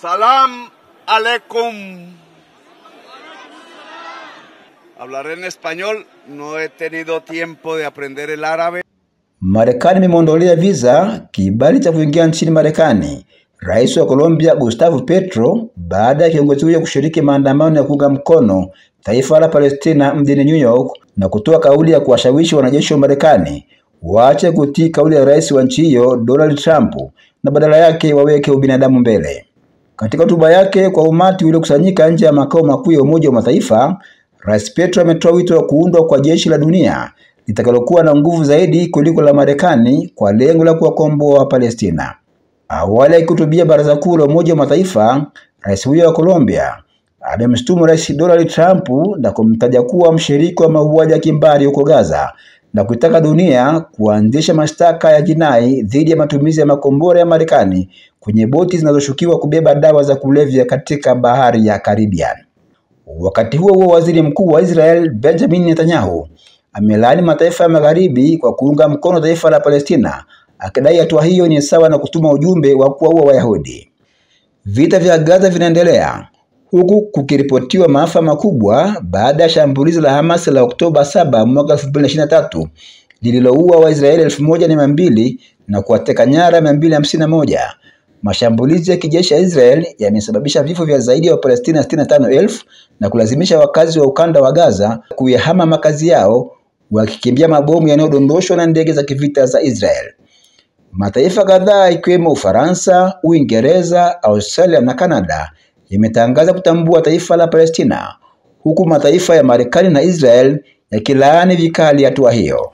Salam alaikum. Hablaré en español, no he tenido tiempo de aprender el árabe. Marekani imemuondolea visa kibali cha kuingia nchini Marekani Rais wa Colombia Gustavo Petro baada ya kiongozi huyo kushiriki maandamano ya kuunga mkono taifa la Palestina mjini New York na kutoa kauli ya kuwashawishi wanajeshi wa Marekani waache kutii kauli ya rais wa nchi hiyo Donald Trump na badala yake waweke ubinadamu mbele. Katika hotuba yake kwa umati uliokusanyika nje ya makao makuu ya Umoja wa Mataifa, Rais Petro ametoa wito wa kuundwa kwa jeshi la dunia litakalokuwa na nguvu zaidi kuliko la Marekani kwa lengo la kuwakomboa wa Palestina. Awali akihutubia Baraza Kuu la Umoja wa Mataifa, rais huyo wa Colombia amemshtumu Rais Donald Trump na kumtaja kuwa mshiriki wa mauaji ya kimbari huko Gaza na kuitaka dunia kuanzisha mashtaka ya jinai dhidi ya matumizi ya makombora ya Marekani kwenye boti zinazoshukiwa kubeba dawa za kulevya katika bahari ya Caribbean. Wakati huo waziri mkuu wa Israel Benjamin Netanyahu amelaani mataifa ya magharibi kwa kuunga mkono taifa la Palestina, akidai hatua hiyo ni sawa na kutuma ujumbe wa kuwaua Wayahudi. Vita vya Gaza vinaendelea huku kukiripotiwa maafa makubwa baada ya shambulizi la Hamas la Oktoba 7 mwaka 2023 lililoua Waisraeli 1200 na kuwateka nyara 251. Mashambulizi ya kijeshi ya Israel yamesababisha vifo vya zaidi ya Wapalestina 65,000 na kulazimisha wakazi wa ukanda wa Gaza kuyahama makazi yao wakikimbia mabomu yanayodondoshwa na ndege za kivita za Israel. Mataifa kadhaa ikiwemo Ufaransa, Uingereza, Australia na Canada yametangaza kutambua taifa la Palestina, huku mataifa ya Marekani na Israel yakilaani vikali hatua hiyo.